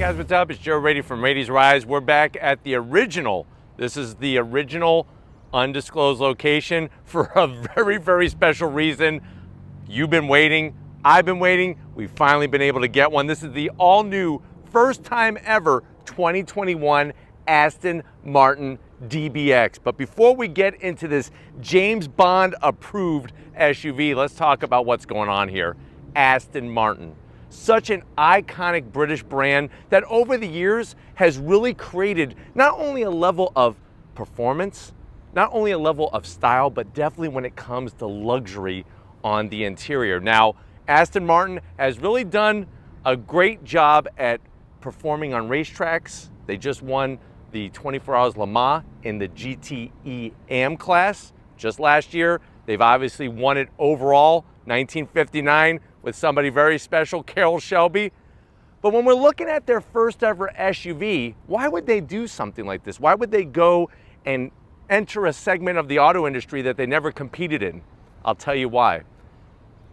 guys, what's up? It's Joe Raiti from Raiti's Rise. We're back at the original. This is the original undisclosed location for a very, very special reason. You've been waiting, I've been waiting. We've finally been able to get one. This is the all new, first time ever 2021 Aston Martin DBX. But before we get into this James Bond approved SUV, let's talk about what's going on here. Aston Martin. Such an iconic British brand that over the years has really created not only a level of performance, not only a level of style, but definitely when it comes to luxury on the interior. Now, Aston Martin has really done a great job at performing on racetracks. They just won the 24 Hours Le Mans in the GTE AM class just last year. They've obviously won it overall, 1959, with somebody very special, Carroll Shelby. But when we're looking at their first ever SUV, why would they do something like this? Why would they go and enter a segment of the auto industry that they never competed in? I'll tell you why.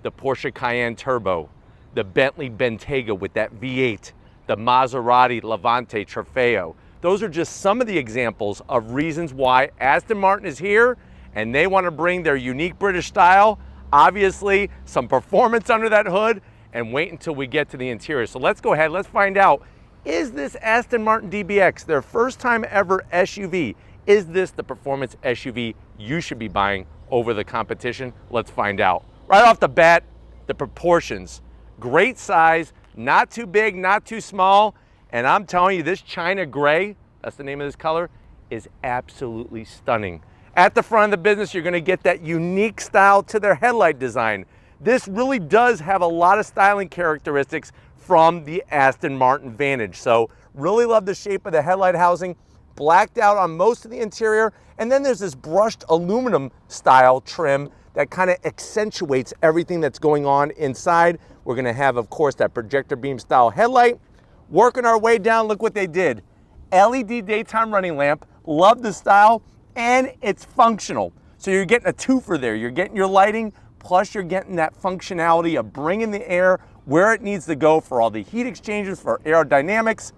The Porsche Cayenne Turbo, the Bentley Bentayga with that V8, the Maserati Levante Trofeo. Those are just some of the examples of reasons why Aston Martin is here and they want to bring their unique British style. Obviously, some performance under that hood, and wait until we get to the interior. So let's go ahead, let's find out, is this Aston Martin DBX, their first time ever SUV, is this the performance SUV you should be buying over the competition? Let's find out. Right off the bat, the proportions. Great size, not too big, not too small, and I'm telling you, this China gray, that's the name of this color, is absolutely stunning. At the front of the business, you're gonna get that unique style to their headlight design. This really does have a lot of styling characteristics from the Aston Martin Vantage. So really love the shape of the headlight housing, blacked out on most of the interior. And then there's this brushed aluminum style trim that kind of accentuates everything that's going on inside. We're gonna have, of course, that projector beam style headlight. Working our way down, look what they did. LED daytime running lamp, love the style. And it's functional. So you're getting a twofer there. You're getting your lighting, plus you're getting that functionality of bringing the air where it needs to go for all the heat exchangers, for aerodynamics.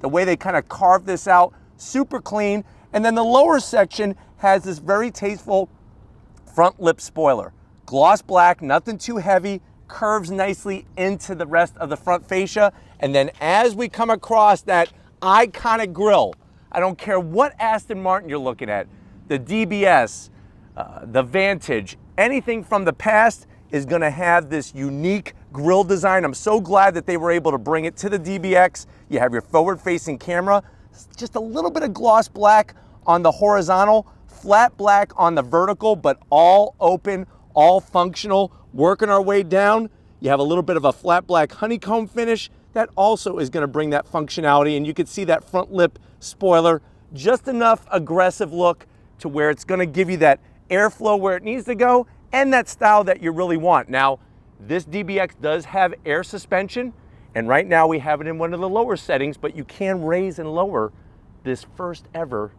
The way they kind of carved this out, super clean. And then the lower section has this very tasteful front lip spoiler. Gloss black, nothing too heavy, curves nicely into the rest of the front fascia. And then as we come across that iconic grille, I don't care what Aston Martin you're looking at, the DBS, the Vantage, anything from the past is gonna have this unique grille design. I'm so glad that they were able to bring it to the DBX. You have your forward-facing camera, just a little bit of gloss black on the horizontal, flat black on the vertical, but all open, all functional. Working our way down, you have a little bit of a flat black honeycomb finish. That also is gonna bring that functionality, and you can see that front lip spoiler, just enough aggressive look to where it's gonna give you that airflow where it needs to go and that style that you really want. Now, this DBX does have air suspension, and right now we have it in one of the lower settings, but you can raise and lower this first ever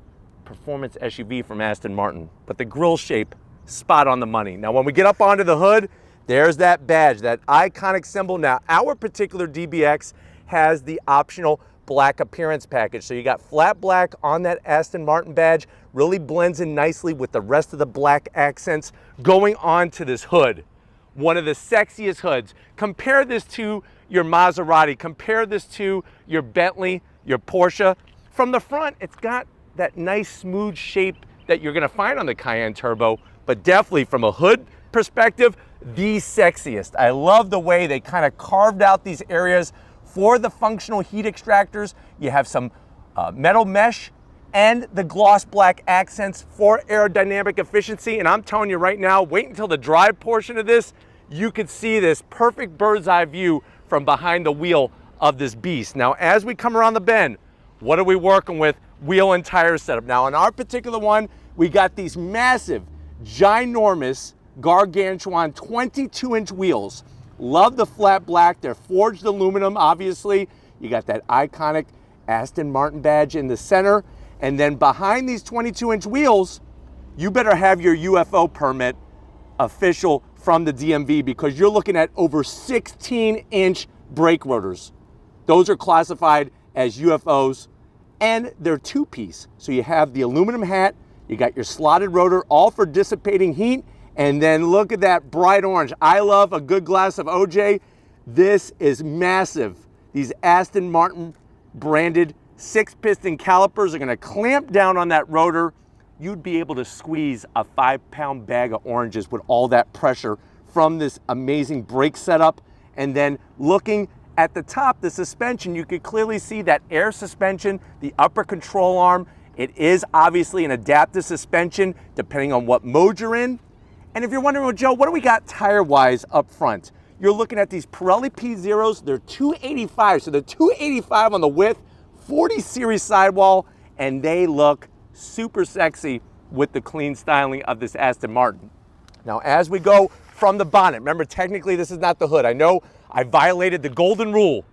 performance SUV from Aston Martin. But the grille shape, spot on the money. Now, when we get up onto the hood, there's that badge, that iconic symbol. Now, our particular DBX has the optional black appearance package. So you got flat black on that Aston Martin badge, really blends in nicely with the rest of the black accents going on to this hood. One of the sexiest hoods. Compare this to your Maserati, compare this to your Bentley, your Porsche. From the front, it's got that nice smooth shape that you're gonna find on the Cayenne Turbo, but definitely from a hood perspective, the sexiest. I love the way they kind of carved out these areas for the functional heat extractors. You have some metal mesh and the gloss black accents for aerodynamic efficiency. And I'm telling you right now, wait until the drive portion of this, you could see this perfect bird's eye view from behind the wheel of this beast. Now, as we come around the bend, what are we working with? Wheel and tire setup. Now, on our particular one, we got these massive, ginormous, gargantuan 22-inch wheels. Love the flat black. They're forged aluminum, obviously. You got that iconic Aston Martin badge in the center. And then behind these 22-inch wheels, you better have your UFO permit official from the DMV, because you're looking at over 16-inch brake rotors. Those are classified as UFOs, and they're two-piece. So you have the aluminum hat, you got your slotted rotor, all for dissipating heat, and then look at that bright orange. I love a good glass of OJ. This is massive. These Aston Martin branded 6-piston calipers are gonna clamp down on that rotor. You'd be able to squeeze a 5-pound bag of oranges with all that pressure from this amazing brake setup. And then looking at the top, the suspension, you could clearly see that air suspension, the upper control arm. It is obviously an adaptive suspension depending on what mode you're in. And if you're wondering, well, Joe, what do we got tire-wise up front? You're looking at these Pirelli P0s. They're 285, so they're 285 on the width, 40 series sidewall, and they look super sexy with the clean styling of this Aston Martin. Now, as we go from the bonnet, remember, technically this is not the hood. I know I violated the golden rule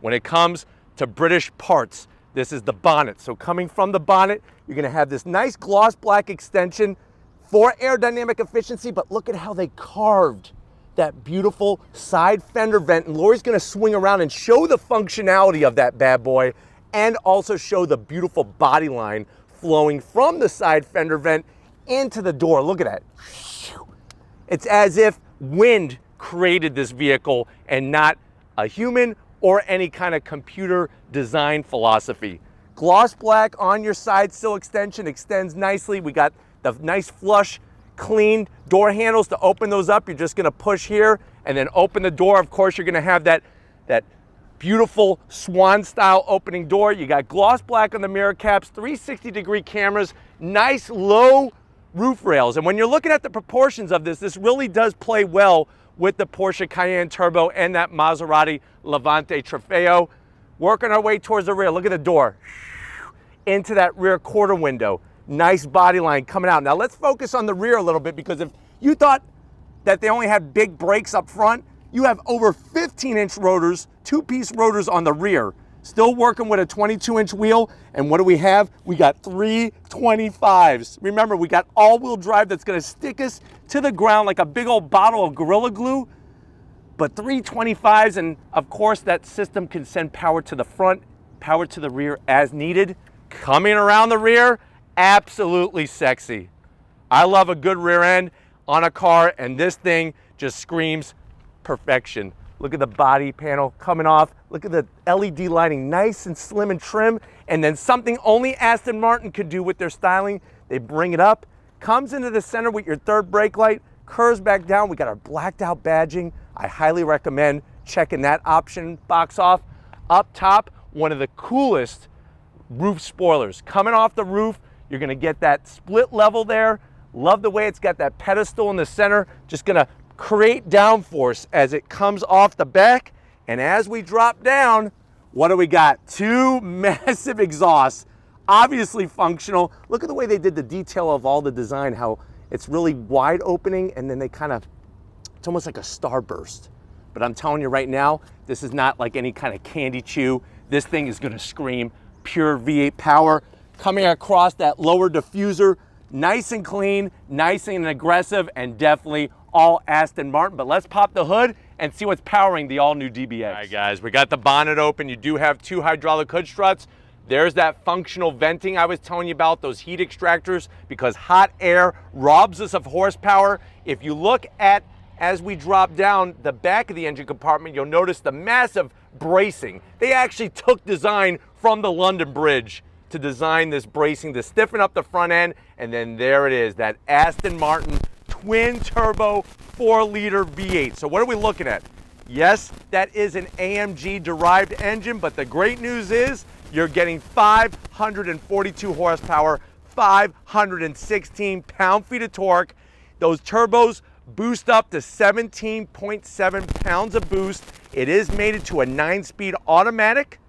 when it comes to British parts. This is the bonnet. So coming from the bonnet, you're gonna have this nice gloss black extension for aerodynamic efficiency, but look at how they carved that beautiful side fender vent. And Lori's gonna swing around and show the functionality of that bad boy and also show the beautiful body line flowing from the side fender vent into the door. Look at that. It's as if wind created this vehicle and not a human or any kind of computer design philosophy. Gloss black on your side sill extension extends nicely. We got the nice flush, clean door handles to open those up. You're just gonna push here and then open the door. Of course, you're gonna have that beautiful swan style opening door. You got gloss black on the mirror caps, 360-degree cameras, nice low roof rails. And when you're looking at the proportions of this, this really does play well with the Porsche Cayenne Turbo and that Maserati Levante Trofeo. Working our way towards the rear. Look at the door. Into that rear quarter window. Nice body line coming out. Now let's focus on the rear a little bit, because if you thought that they only had big brakes up front, you have over 15-inch rotors, 2-piece rotors on the rear. Still working with a 22-inch wheel. And what do we have? We got 325s. Remember, we got all-wheel drive that's gonna stick us to the ground like a big old bottle of Gorilla Glue. But 325s, and of course that system can send power to the front, power to the rear as needed. Coming around the rear, absolutely sexy. I love a good rear end on a car, and this thing just screams perfection. Look at the body panel coming off. Look at the LED lighting, nice and slim and trim. And then something only Aston Martin could do with their styling, they bring it up, comes into the center with your third brake light, curves back down. We got our blacked out badging. I highly recommend checking that option box off. Up top, one of the coolest roof spoilers. Coming off the roof, you're gonna get that split level there. Love the way it's got that pedestal in the center. Just gonna create downforce as it comes off the back. And as we drop down, what do we got? Two massive exhausts, obviously functional. Look at the way they did the detail of all the design, how it's really wide opening, and then they kind of, it's almost like a starburst. But I'm telling you right now, this is not like any kind of candy chew. This thing is gonna scream pure V8 power. Coming across that lower diffuser, nice and clean, nice and aggressive, and definitely all Aston Martin. But let's pop the hood and see what's powering the all-new DBX. All right, guys, we got the bonnet open. You do have two hydraulic hood struts. There's that functional venting I was telling you about, those heat extractors, because hot air robs us of horsepower. If you look at, as we drop down the back of the engine compartment, you'll notice the massive bracing. They actually took design from the London Bridge to design this bracing to stiffen up the front end. And then there it is, that Aston Martin twin turbo 4-liter V8. So what are we looking at? Yes, that is an AMG derived engine, but the great news is you're getting 542 horsepower, 516 pound-feet of torque. Those turbos boost up to 17.7 pounds of boost. It is mated to a 9-speed automatic.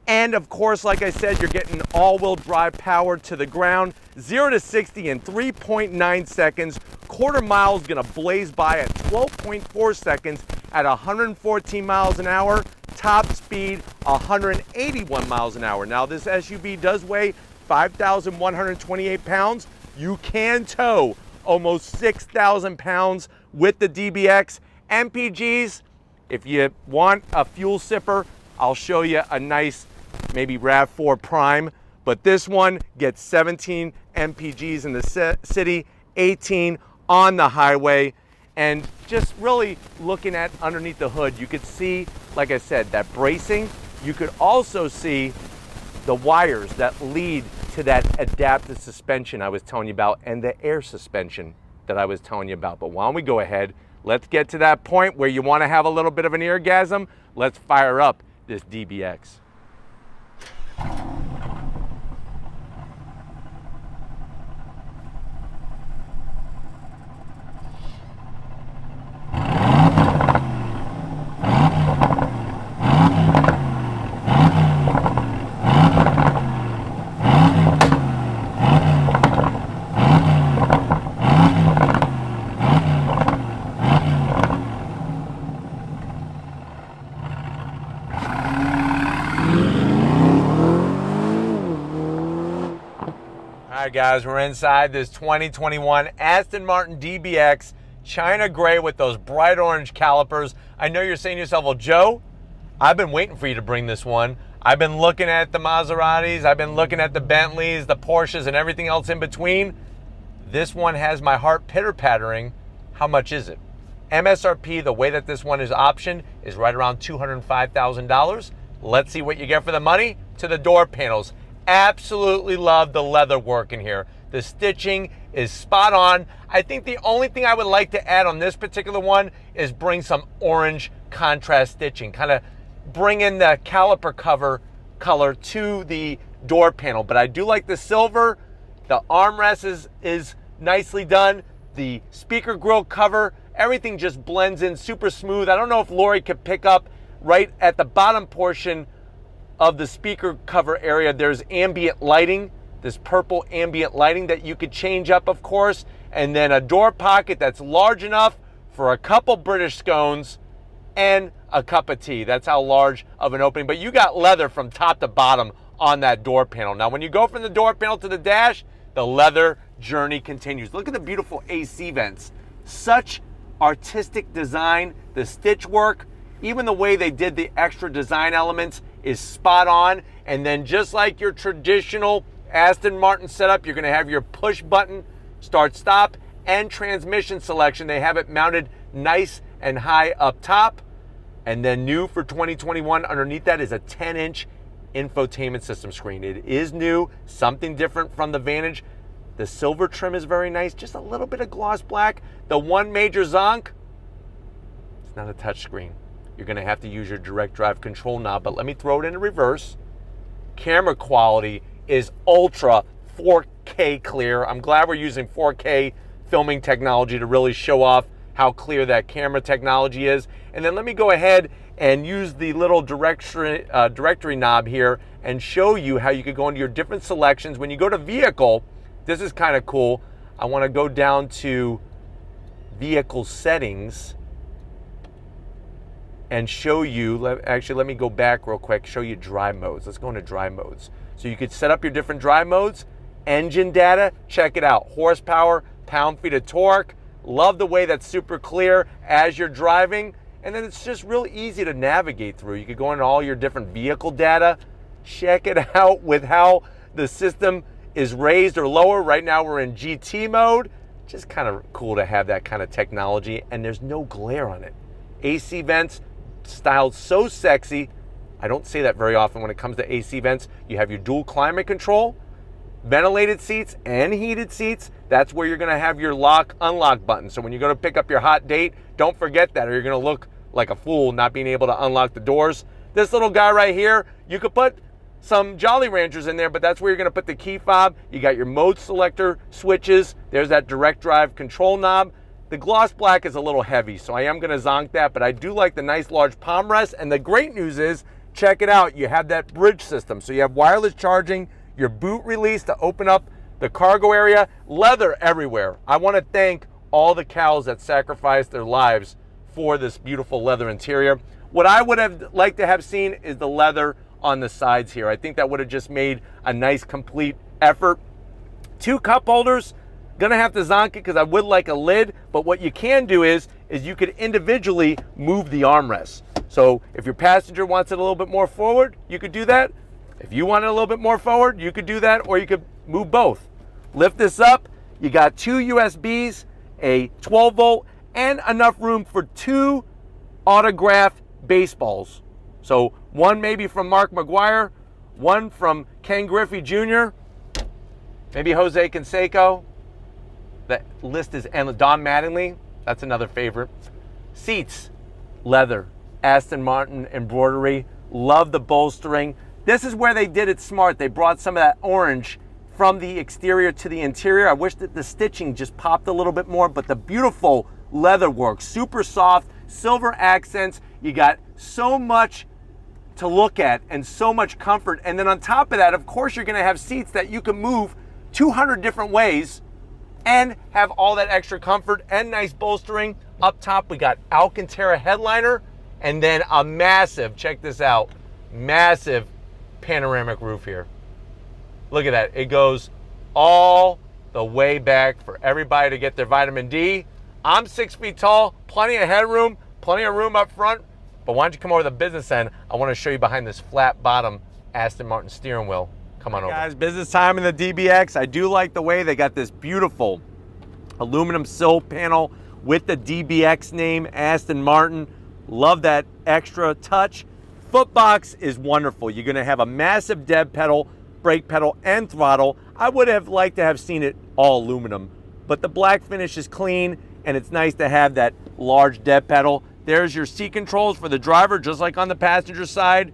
And of course, like I said, you're getting all-wheel drive power to the ground. 0 to 60 in 3.9 seconds. Quarter mile is gonna blaze by at 12.4 seconds at 114 miles an hour. Top speed, 181 miles an hour. Now this SUV does weigh 5,128 pounds. You can tow almost 6,000 pounds with the DBX. MPGs, if you want a fuel sipper, I'll show you a nice maybe RAV4 Prime, but this one gets 17 mpgs in the city, 18 on the highway. And just really looking at underneath the hood, you could see, like I said, that bracing. You could also see the wires that lead to that adaptive suspension I was telling you about and the air suspension that I was telling you about. But why don't we go ahead, let's get to that point where you want to have a little bit of an eargasm. Let's fire up this DBX. All right, guys, we're inside this 2021 Aston Martin DBX, China gray with those bright orange calipers. I know you're saying to yourself, well, Joe, I've been waiting for you to bring this one. I've been looking at the Maseratis, I've been looking at the Bentleys, the Porsches, and everything else in between. This one has my heart pitter-pattering. How much is it? MSRP, the way that this one is optioned, is right around $205,000. Let's see what you get for the money. To the door panels. Absolutely love the leather work in here. The stitching is spot on. I think the only thing I would like to add on this particular one is bring some orange contrast stitching, kind of bring in the caliper cover color to the door panel. But I do like the silver. The armrest is nicely done. The speaker grille cover, everything just blends in super smooth. I don't know if Lori could pick up right at the bottom portion of the speaker cover area, there's ambient lighting, this purple ambient lighting that you could change up, of course, and then a door pocket that's large enough for a couple British scones and a cup of tea. That's how large of an opening, but you got leather from top to bottom on that door panel. Now, when you go from the door panel to the dash, the leather journey continues. Look at the beautiful AC vents. Such artistic design, the stitch work, even the way they did the extra design elements is spot on. And then just like your traditional Aston Martin setup, you're gonna have your push button, start stop, and transmission selection. They have it mounted nice and high up top. And then new for 2021, underneath that is a 10-inch infotainment system screen. It is new, something different from the Vantage. The silver trim is very nice, just a little bit of gloss black. The one major zonk, it's not a touch screen. You're gonna have to use your direct drive control knob, but let me throw it into reverse. Camera quality is ultra 4K clear. I'm glad we're using 4K filming technology to really show off how clear that camera technology is. And then let me go ahead and use the little directory knob here and show you how you could go into your different selections. When you go to vehicle, this is kind of cool. I wanna go down to vehicle settings and show you, actually let me go back real quick, show you drive modes. Let's go into drive modes. So you could set up your different drive modes. Engine data, check it out. Horsepower, pound-feet of torque. Love the way that's super clear as you're driving. And then it's just real easy to navigate through. You could go into all your different vehicle data. Check it out with how the system is raised or lower. Right now we're in GT mode. Just kind of cool to have that kind of technology, and there's no glare on it. AC vents, styled so sexy. I don't say that very often when it comes to AC vents. You have your dual climate control, ventilated seats and heated seats. That's where you're gonna have your lock unlock button. So when you go to pick up your hot date, don't forget that or you're gonna look like a fool not being able to unlock the doors. This little guy right here, you could put some Jolly Ranchers in there, but that's where you're gonna put the key fob. You got your mode selector switches. There's that direct drive control knob. The gloss black is a little heavy, so I am gonna zonk that, but I do like the nice large palm rest. And the great news is, check it out, you have that bridge system. So you have wireless charging, your boot release to open up the cargo area, leather everywhere. I wanna thank all the cows that sacrificed their lives for this beautiful leather interior. What I would have liked to have seen is the leather on the sides here. I think that would have just made a nice complete effort. 2 cup holders, gonna have to zonk it because I would like a lid, but what you can do is you could individually move the armrest. So if your passenger wants it a little bit more forward, you could do that. If you want it a little bit more forward, you could do that, or you could move both. Lift this up, you got 2 USBs, a 12 volt, and enough room for 2 autographed baseballs. So one maybe from Mark McGuire, one from Ken Griffey Jr., maybe Jose Canseco. The list is endless. Don Mattingly, that's another favorite. Seats, leather, Aston Martin embroidery. Love the bolstering. This is where they did it smart. They brought some of that orange from the exterior to the interior. I wish that the stitching just popped a little bit more, but the beautiful leather work, super soft, silver accents. You got so much to look at and so much comfort. And then on top of that, of course, you're gonna have seats that you can move 200 different ways and have all that extra comfort and nice bolstering. Up top, we got Alcantara headliner, and then a massive, check this out, massive panoramic roof here. Look at that. It goes all the way back for everybody to get their vitamin D. I'm 6 feet tall, plenty of headroom, plenty of room up front. But why don't you come over to the business end? I want to show you behind this flat bottom Aston Martin steering wheel. Come on over. Guys, business time in the DBX. I do like the way they got this beautiful aluminum sill panel with the DBX name, Aston Martin. Love that extra touch. Footbox is wonderful. You're gonna have a massive dev pedal, brake pedal, and throttle. I would have liked to have seen it all aluminum, but the black finish is clean, and it's nice to have that large dev pedal. There's your seat controls for the driver, just like on the passenger side.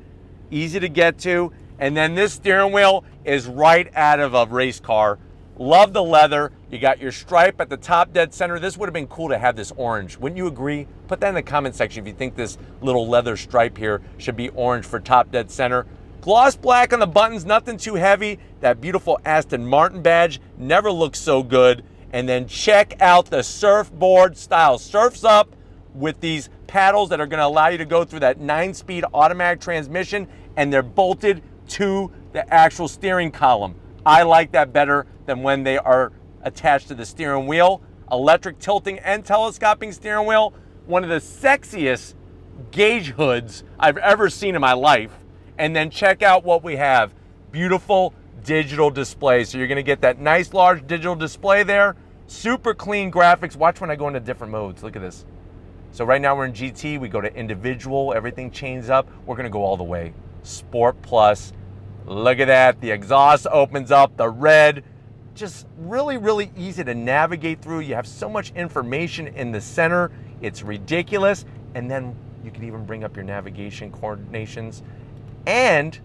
Easy to get to. And then this steering wheel is right out of a race car. Love the leather. You got your stripe at the top dead center. This would have been cool to have this orange. Wouldn't you agree? Put that in the comment section if you think this little leather stripe here should be orange for top dead center. Gloss black on the buttons, nothing too heavy. That beautiful Aston Martin badge never looks so good. And then check out the surfboard style. Surfs up with these paddles that are going to allow you to go through that 9-speed automatic transmission, and they're bolted to the actual steering column. I like that better than when they are attached to the steering wheel. Electric tilting and telescoping steering wheel. One of the sexiest gauge hoods I've ever seen in my life. And then check out what we have. Beautiful digital display. So you're gonna get that nice large digital display there. Super clean graphics. Watch when I go into different modes. Look at this. So right now we're in GT, we go to individual, everything changes up. We're gonna go all the way. Sport Plus. Look at that, the exhaust opens up, the red. Just really, really easy to navigate through. You have so much information in the center. It's ridiculous. And then you can even bring up your navigation coordinations. And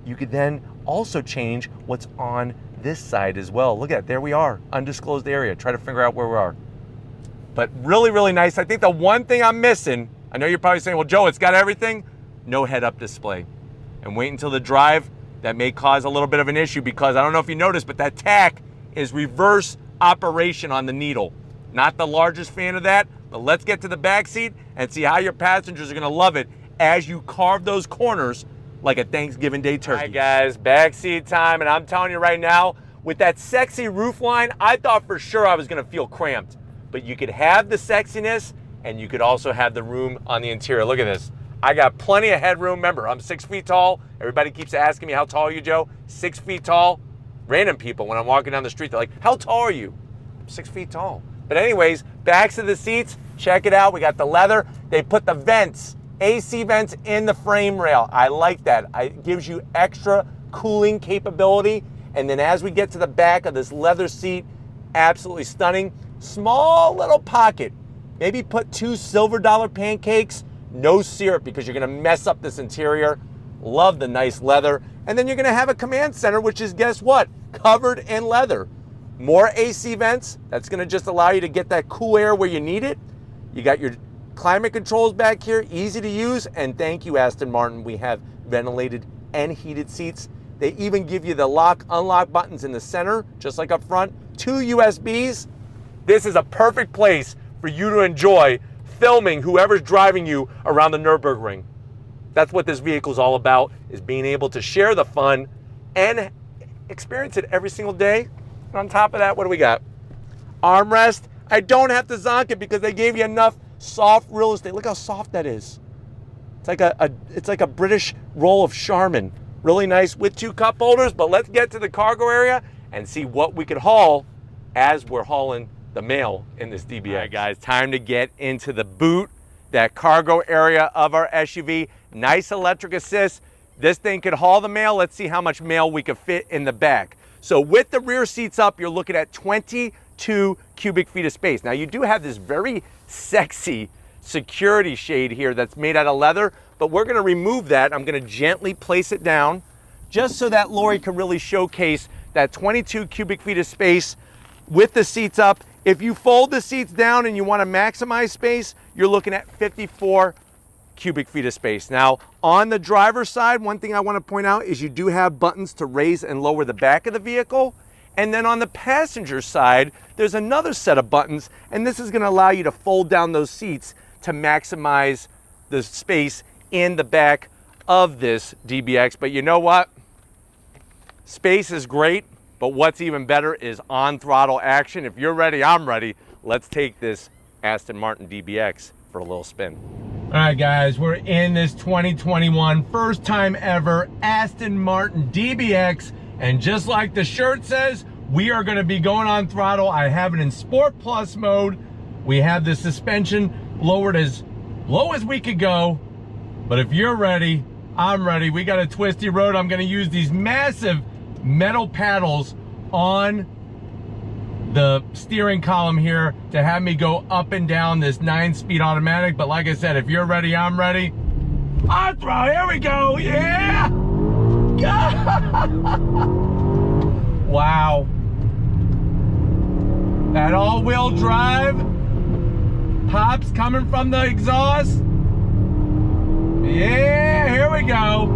you could then also change what's on this side as well. Look at it, there we are, undisclosed area. Try to figure out where we are. But really, really nice. I think the one thing I'm missing, I know you're probably saying, well, Joe, it's got everything. No head-up display. And wait until the drive. That may cause a little bit of an issue because I don't know if you noticed, but that tack is reverse operation on the needle. Not the largest fan of that, but let's get to the back seat and see how your passengers are gonna love it as you carve those corners like a Thanksgiving Day turkey. All right, guys, back seat time, and I'm telling you right now, with that sexy roof line, I thought for sure I was gonna feel cramped, but you could have the sexiness and you could also have the room on the interior. Look at this. I got plenty of headroom. Remember, I'm 6 feet tall. Everybody keeps asking me, how tall are you, Joe? 6 feet tall. Random people, when I'm walking down the street, they're like, how tall are you? I'm 6 feet tall. But anyways, backs of the seats, check it out. We got the leather. They put the vents, AC vents in the frame rail. I like that. It gives you extra cooling capability. And then as we get to the back of this leather seat, absolutely stunning. Small little pocket. Maybe put 2 silver dollar pancakes. No syrup because you're gonna mess up this interior. Love the nice leather. And then you're gonna have a command center, which is, guess what? Covered in leather. More AC vents. That's gonna just allow you to get that cool air where you need it. You got your climate controls back here, easy to use. And thank you, Aston Martin. We have ventilated and heated seats. They even give you the lock, unlock buttons in the center, just like up front. 2 USBs. This is a perfect place for you to enjoy filming whoever's driving you around the Nürburgring. That's what this vehicle is all about, is being able to share the fun and experience it every single day. And on top of that, what do we got? Armrest. I don't have to zonk it because they gave you enough soft real estate. Look how soft that is. It's like a British roll of Charmin. Really nice with 2 cup holders, but let's get to the cargo area and see what we could haul as we're hauling the mail in this DBX. All right, guys, time to get into the boot, that cargo area of our SUV. Nice electric assist. This thing could haul the mail. Let's see how much mail we could fit in the back. So with the rear seats up, you're looking at 22 cubic feet of space. Now you do have this very sexy security shade here that's made out of leather, but we're gonna remove that. I'm gonna gently place it down just so that Lori can really showcase that 22 cubic feet of space with the seats up. If you fold the seats down and you wanna maximize space, you're looking at 54 cubic feet of space. Now, on the driver's side, one thing I wanna point out is you do have buttons to raise and lower the back of the vehicle. And then on the passenger side, there's another set of buttons, and this is gonna allow you to fold down those seats to maximize the space in the back of this DBX. But you know what? Space is great, but what's even better is on throttle action. If you're ready, I'm ready. Let's take this Aston Martin DBX for a little spin. All right, guys, we're in this 2021 first time ever Aston Martin DBX. And just like the shirt says, we are gonna be going on throttle. I have it in Sport Plus mode. We have the suspension lowered as low as we could go. But if you're ready, I'm ready. We got a twisty road. I'm gonna use these massive metal paddles on the steering column here to have me go up and down this 9-speed automatic. But like I said, if you're ready, I'm ready. On throttle, here we go, yeah! Wow. That all-wheel drive pops coming from the exhaust. Yeah, here we go.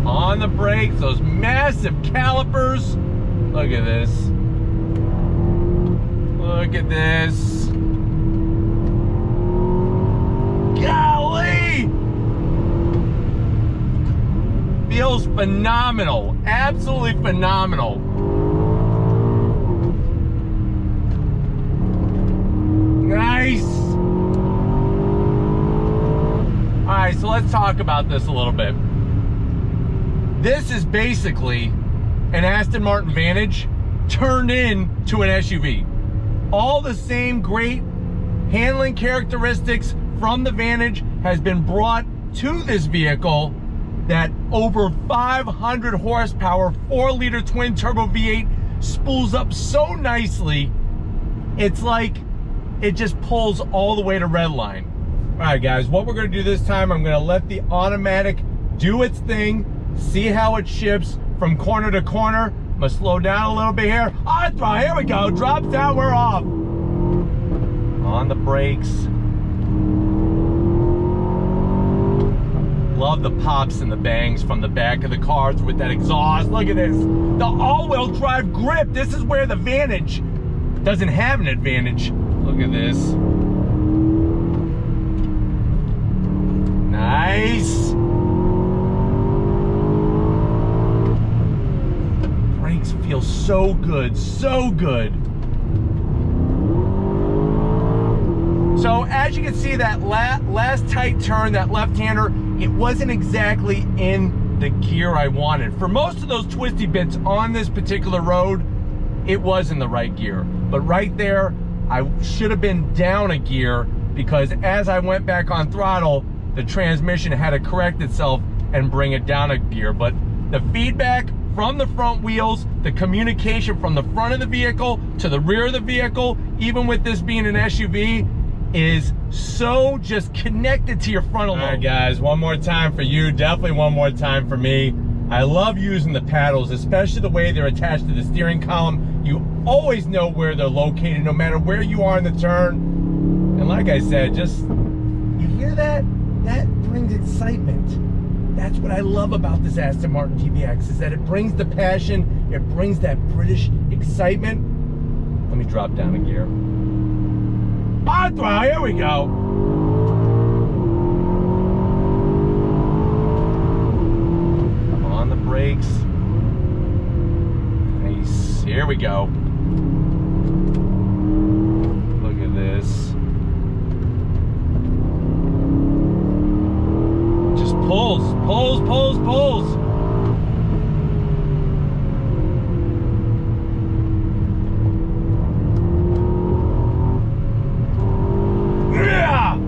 On the brakes, those massive calipers. Look at this. Look at this. Golly! Feels phenomenal, absolutely phenomenal. Nice. All right, so let's talk about this a little bit. This is basically an Aston Martin Vantage turned into an SUV. All the same great handling characteristics from the Vantage has been brought to this vehicle. That over 500 horsepower, 4-liter twin turbo V8 spools up so nicely. It's like it just pulls all the way to redline. All right, guys, what we're gonna do this time, I'm gonna let the automatic do its thing, see how it shifts from corner to corner. I'm gonna slow down a little bit here. On throttle, here we go, drops down, we're off. On the brakes. Love the pops and the bangs from the back of the cars with that exhaust. Look at this. The all-wheel drive grip. This is where the Vantage doesn't have an advantage. Look at this. Nice. Brakes feel so good, so good. So as you can see, that last tight turn, that left-hander, it wasn't exactly in the gear I wanted. For most of those twisty bits on this particular road, it was in the right gear. But right there, I should have been down a gear, because as I went back on throttle, the transmission had to correct itself and bring it down a gear. But the feedback from the front wheels, the communication from the front of the vehicle to the rear of the vehicle, even with this being an SUV, is so just connected to your frontal lobe. All right, guys, one more time for you, definitely one more time for me. I love using the paddles, especially the way they're attached to the steering column. You always know where they're located, no matter where you are in the turn. And like I said, just, you hear that? That brings excitement. That's what I love about this Aston Martin DBX, is that it brings the passion, it brings that British excitement. Let me drop down a gear. On throttle, here we go. On the brakes. Nice. Here we go. Look at this. Pulls, pulls, pulls. Yeah!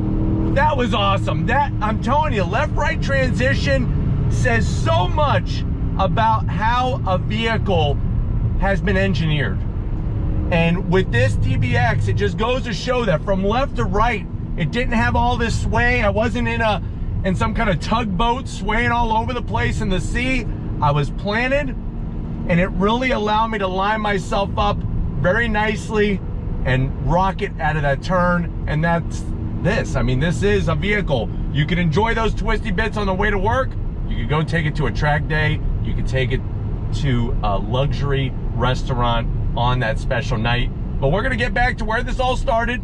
That was awesome. That, I'm telling you, left-right transition says so much about how a vehicle has been engineered. And with this DBX, it just goes to show that from left to right, it didn't have all this sway. I wasn't in some kind of tugboat swaying all over the place in the sea. I was planted, and it really allowed me to line myself up very nicely and rocket out of that turn. And that's this. I mean, this is a vehicle. You can enjoy those twisty bits on the way to work. You could go take it to a track day. You could take it to a luxury restaurant on that special night. But we're gonna get back to where this all started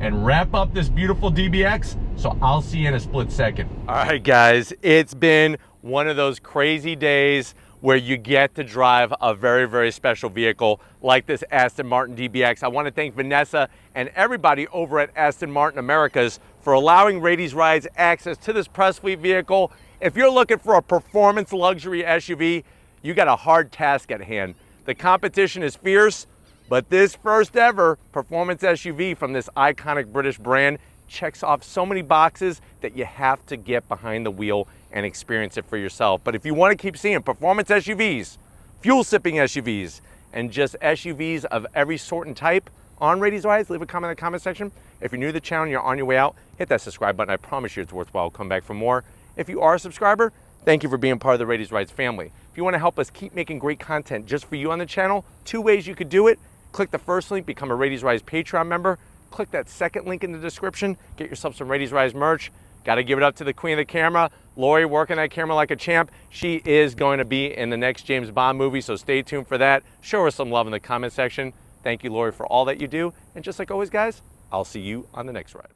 and wrap up this beautiful DBX. So I'll see you in a split second. All right, guys, it's been one of those crazy days where you get to drive a very, very special vehicle like this Aston Martin DBX. I want to thank Vanessa and everybody over at Aston Martin Americas for allowing Raiti's Rides access to this press fleet vehicle. If you're looking for a performance luxury SUV, you got a hard task at hand. The competition is fierce, but this first ever performance SUV from this iconic British brand checks off so many boxes that you have to get behind the wheel and experience it for yourself. But if you want to keep seeing performance SUVs, fuel-sipping SUVs, and just SUVs of every sort and type on Raiti's Rides, leave a comment in the comment section. If you're new to the channel and you're on your way out, hit that subscribe button. I promise you it's worthwhile. Come back for more. If you are a subscriber, thank you for being part of the Raiti's Rides family. If you want to help us keep making great content just for you on the channel, 2 ways you could do it. Click the first link, become a Raiti's Rides Patreon member. Click that second link in the description, get yourself some Raiti's Rides merch. Got to give it up to the queen of the camera, Lori, working that camera like a champ. She is going to be in the next James Bond movie, so stay tuned for that. Show her some love in the comment section. Thank you, Lori, for all that you do. And just like always, guys, I'll see you on the next ride.